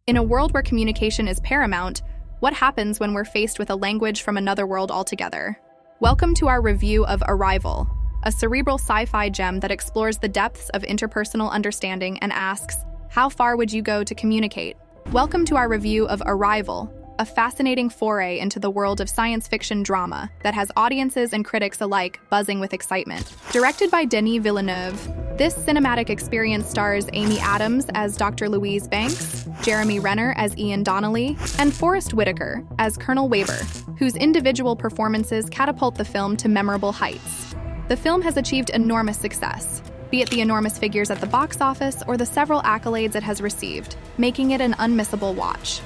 In a world where communication is paramount, what happens when we're faced with a language from another world altogether? Welcome to our review of Arrival, a cerebral sci-fi gem that explores the depths of interpersonal understanding and asks, how far would you go to communicate? Welcome to our review of Arrival, a fascinating foray into the world of science fiction drama that has audiences and critics alike buzzing with excitement. Directed by Denis Villeneuve, this cinematic experience stars Amy Adams as Dr. Louise Banks, Jeremy Renner as Ian Donnelly, and Forrest Whitaker as Colonel Weber, whose individual performances catapult the film to memorable heights. The film has achieved enormous success, be it the enormous figures at the box office or the several accolades it has received, making it an unmissable watch.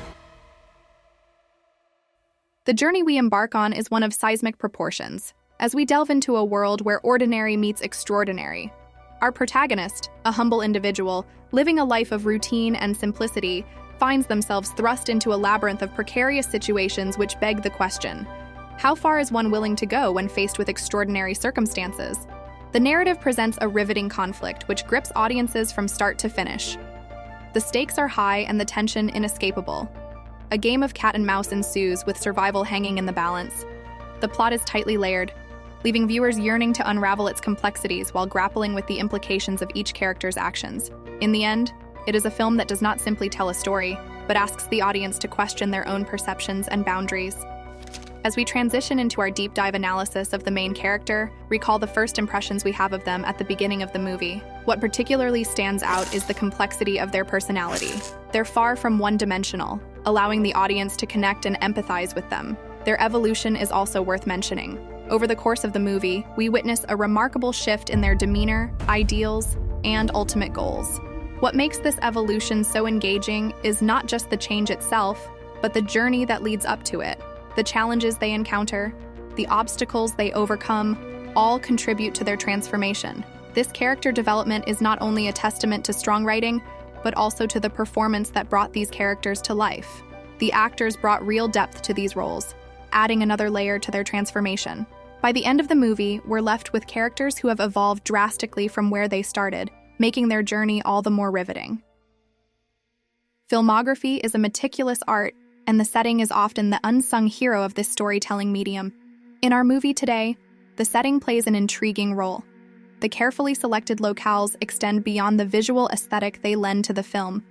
The journey we embark on is one of seismic proportions, as we delve into a world where ordinary meets extraordinary. Our protagonist, a humble individual, living a life of routine and simplicity, finds themselves thrust into a labyrinth of precarious situations which beg the question, how far is one willing to go when faced with extraordinary circumstances? The narrative presents a riveting conflict which grips audiences from start to finish. The stakes are high and the tension inescapable. A game of cat and mouse ensues with survival hanging in the balance. The plot is tightly layered, leaving viewers yearning to unravel its complexities while grappling with the implications of each character's actions. In the end, it is a film that does not simply tell a story, but asks the audience to question their own perceptions and boundaries. As we transition into our deep dive analysis of the main character, recall the first impressions we have of them at the beginning of the movie. What particularly stands out is the complexity of their personality. They're far from one-dimensional, allowing the audience to connect and empathize with them. Their evolution is also worth mentioning. Over the course of the movie, we witness a remarkable shift in their demeanor, ideals, and ultimate goals. What makes this evolution so engaging is not just the change itself, but the journey that leads up to it. The challenges they encounter, the obstacles they overcome, all contribute to their transformation. This character development is not only a testament to strong writing, but also to the performance that brought these characters to life. The actors brought real depth to these roles, adding another layer to their transformation. By the end of the movie, we're left with characters who have evolved drastically from where they started, making their journey all the more riveting. Filmography is a meticulous art, and the setting is often the unsung hero of this storytelling medium. In our movie today, the setting plays an intriguing role. The carefully selected locales extend beyond the visual aesthetic they lend to the film.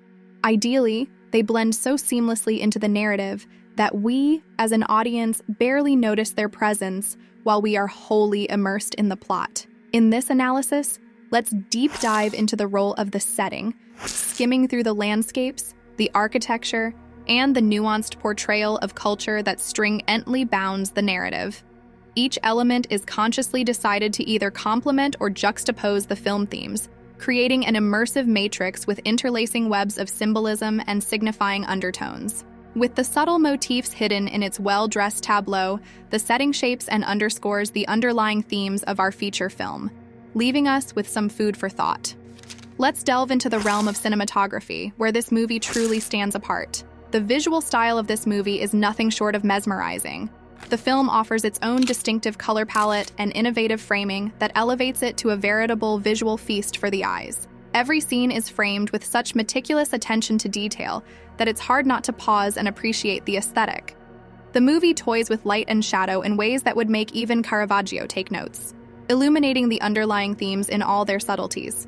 Ideally, they blend so seamlessly into the narrative that we, as an audience, barely notice their presence while we are wholly immersed in the plot. In this analysis, let's deep dive into the role of the setting, skimming through the landscapes, the architecture, and the nuanced portrayal of culture that stringently bounds the narrative. Each element is consciously decided to either complement or juxtapose the film themes, creating an immersive matrix with interlacing webs of symbolism and signifying undertones. With the subtle motifs hidden in its well-dressed tableau, the setting shapes and underscores the underlying themes of our feature film, leaving us with some food for thought. Let's delve into the realm of cinematography, where this movie truly stands apart. The visual style of this movie is nothing short of mesmerizing. The film offers its own distinctive color palette and innovative framing that elevates it to a veritable visual feast for the eyes. Every scene is framed with such meticulous attention to detail that it's hard not to pause and appreciate the aesthetic. The movie toys with light and shadow in ways that would make even Caravaggio take notes, illuminating the underlying themes in all their subtleties.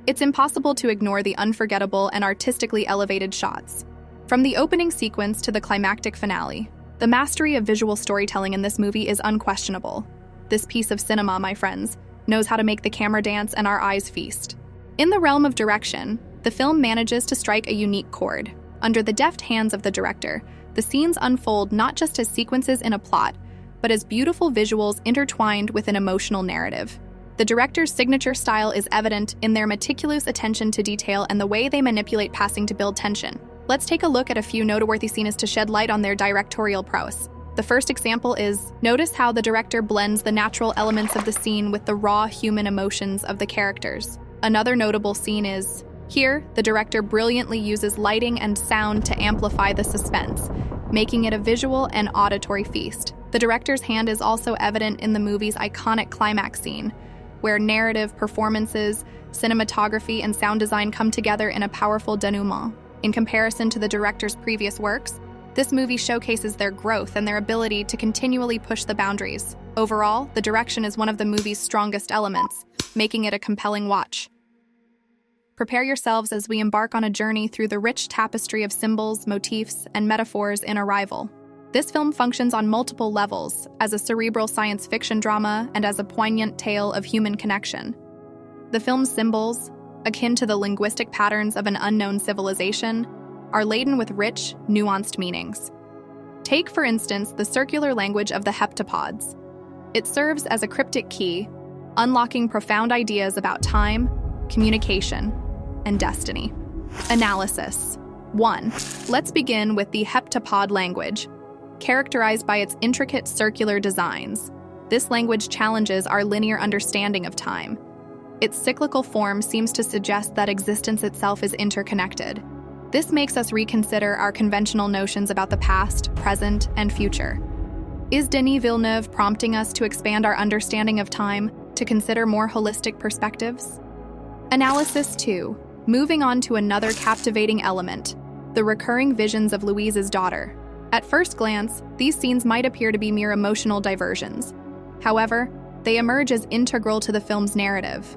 It's impossible to ignore the unforgettable and artistically elevated shots. From the opening sequence to the climactic finale, the mastery of visual storytelling in this movie is unquestionable. This piece of cinema, my friends, knows how to make the camera dance and our eyes feast. In the realm of direction, the film manages to strike a unique chord. Under the deft hands of the director, the scenes unfold not just as sequences in a plot, but as beautiful visuals intertwined with an emotional narrative. The director's signature style is evident in their meticulous attention to detail and the way they manipulate pacing to build tension. Let's take a look at a few noteworthy scenes to shed light on their directorial prowess. The first example is, notice how the director blends the natural elements of the scene with the raw human emotions of the characters. Another notable scene is, here, the director brilliantly uses lighting and sound to amplify the suspense, making it a visual and auditory feast. The director's hand is also evident in the movie's iconic climax scene, where narrative, performances, cinematography, and sound design come together in a powerful denouement. In comparison to the director's previous works, this movie showcases their growth and their ability to continually push the boundaries. Overall, the direction is one of the movie's strongest elements, making it a compelling watch. Prepare yourselves as we embark on a journey through the rich tapestry of symbols, motifs, and metaphors in Arrival. This film functions on multiple levels, as a cerebral science fiction drama and as a poignant tale of human connection. The film's symbols, akin to the linguistic patterns of an unknown civilization, are laden with rich, nuanced meanings. Take, for instance, the circular language of the heptapods. It serves as a cryptic key, unlocking profound ideas about time, communication, and destiny. Analysis. 1. Let's begin with the heptapod language. Characterized by its intricate circular designs, this language challenges our linear understanding of time. Its cyclical form seems to suggest that existence itself is interconnected. This makes us reconsider our conventional notions about the past, present, and future. Is Denis Villeneuve prompting us to expand our understanding of time, to consider more holistic perspectives? Analysis 2. Moving on to another captivating element, the recurring visions of Louise's daughter. At first glance, these scenes might appear to be mere emotional diversions. However, they emerge as integral to the film's narrative.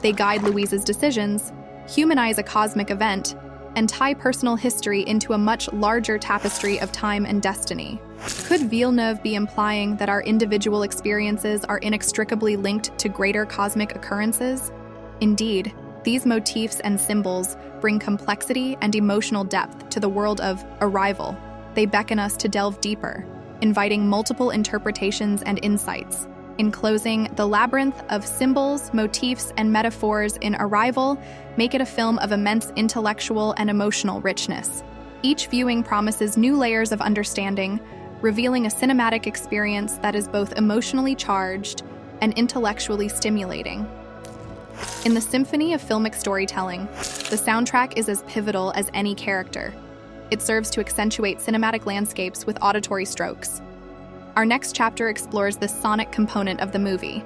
They guide Louise's decisions, humanize a cosmic event, and tie personal history into a much larger tapestry of time and destiny. Could Villeneuve be implying that our individual experiences are inextricably linked to greater cosmic occurrences? Indeed, these motifs and symbols bring complexity and emotional depth to the world of Arrival. They beckon us to delve deeper, inviting multiple interpretations and insights. In closing, the labyrinth of symbols, motifs, and metaphors in Arrival make it a film of immense intellectual and emotional richness. Each viewing promises new layers of understanding, revealing a cinematic experience that is both emotionally charged and intellectually stimulating. In the symphony of filmic storytelling, the soundtrack is as pivotal as any character. It serves to accentuate cinematic landscapes with auditory strokes. Our next chapter explores the sonic component of the movie.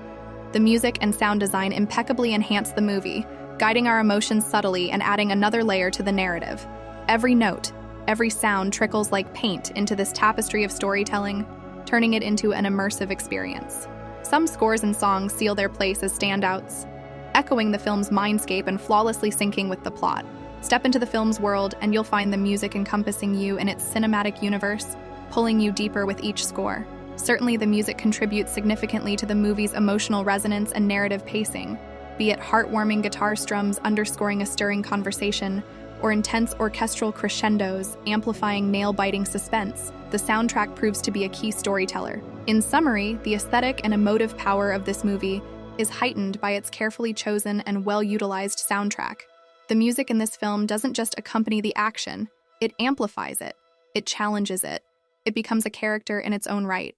The music and sound design impeccably enhance the movie, guiding our emotions subtly and adding another layer to the narrative. Every note, every sound trickles like paint into this tapestry of storytelling, turning it into an immersive experience. Some scores and songs seal their place as standouts, echoing the film's mindscape and flawlessly syncing with the plot. Step into the film's world and you'll find the music encompassing you in its cinematic universe, pulling you deeper with each score. Certainly, the music contributes significantly to the movie's emotional resonance and narrative pacing, be it heartwarming guitar strums underscoring a stirring conversation, or intense orchestral crescendos amplifying nail-biting suspense. The soundtrack proves to be a key storyteller. In summary, the aesthetic and emotive power of this movie is heightened by its carefully chosen and well-utilized soundtrack. The music in this film doesn't just accompany the action, it amplifies it, it challenges it, it becomes a character in its own right.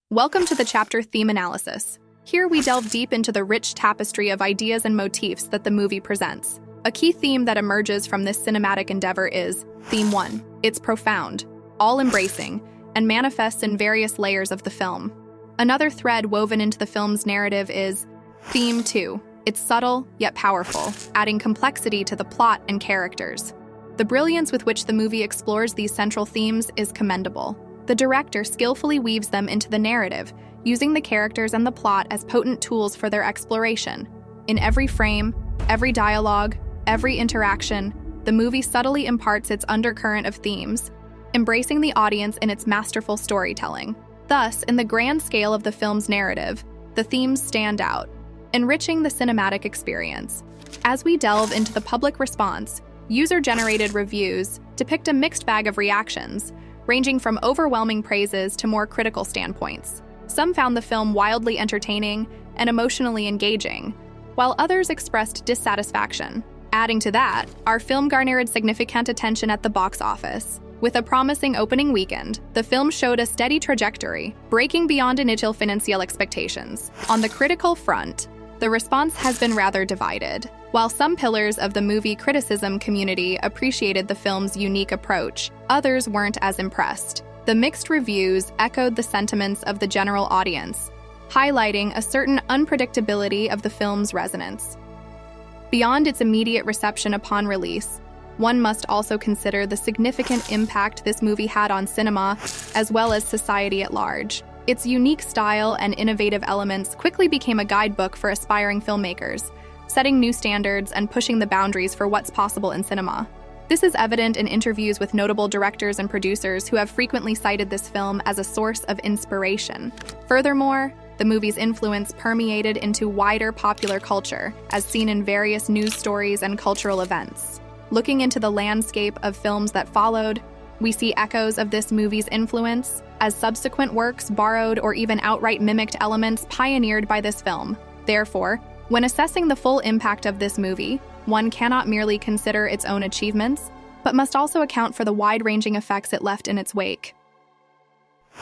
Welcome to the chapter Theme Analysis. Here we delve deep into the rich tapestry of ideas and motifs that the movie presents. A key theme that emerges from this cinematic endeavor is Theme 1. It's profound, all-embracing, and manifests in various layers of the film. Another thread woven into the film's narrative is Theme 2. It's subtle, yet powerful, adding complexity to the plot and characters. The brilliance with which the movie explores these central themes is commendable. The director skillfully weaves them into the narrative, using the characters and the plot as potent tools for their exploration. In every frame, every dialogue, every interaction, the movie subtly imparts its undercurrent of themes, embracing the audience in its masterful storytelling. Thus, in the grand scale of the film's narrative, the themes stand out, enriching the cinematic experience. As we delve into the public response, user-generated reviews depict a mixed bag of reactions, ranging from overwhelming praises to more critical standpoints. Some found the film wildly entertaining and emotionally engaging, while others expressed dissatisfaction. Adding to that, our film garnered significant attention at the box office. With a promising opening weekend, the film showed a steady trajectory, breaking beyond initial financial expectations. On the critical front, the response has been rather divided. While some pillars of the movie criticism community appreciated the film's unique approach, others weren't as impressed. The mixed reviews echoed the sentiments of the general audience, highlighting a certain unpredictability of the film's resonance. Beyond its immediate reception upon release, one must also consider the significant impact this movie had on cinema, as well as society at large. Its unique style and innovative elements quickly became a guidebook for aspiring filmmakers, setting new standards and pushing the boundaries for what's possible in cinema. This is evident in interviews with notable directors and producers who have frequently cited this film as a source of inspiration. Furthermore, the movie's influence permeated into wider popular culture, as seen in various news stories and cultural events. Looking into the landscape of films that followed, we see echoes of this movie's influence, as subsequent works borrowed or even outright mimicked elements pioneered by this film. Therefore, when assessing the full impact of this movie, one cannot merely consider its own achievements, but must also account for the wide-ranging effects it left in its wake.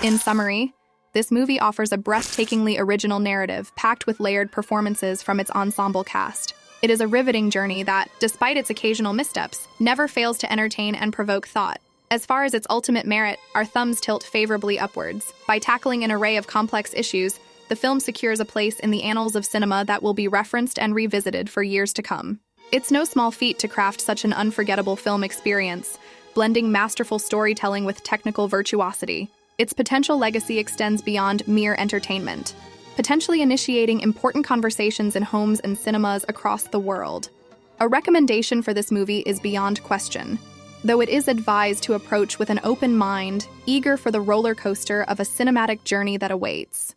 In summary, this movie offers a breathtakingly original narrative packed with layered performances from its ensemble cast. It is a riveting journey that, despite its occasional missteps, never fails to entertain and provoke thought. As far as its ultimate merit, our thumbs tilt favorably upwards. By tackling an array of complex issues, the film secures a place in the annals of cinema that will be referenced and revisited for years to come. It's no small feat to craft such an unforgettable film experience, blending masterful storytelling with technical virtuosity. Its potential legacy extends beyond mere entertainment, potentially initiating important conversations in homes and cinemas across the world. A recommendation for this movie is beyond question, though it is advised to approach with an open mind, eager for the roller coaster of a cinematic journey that awaits.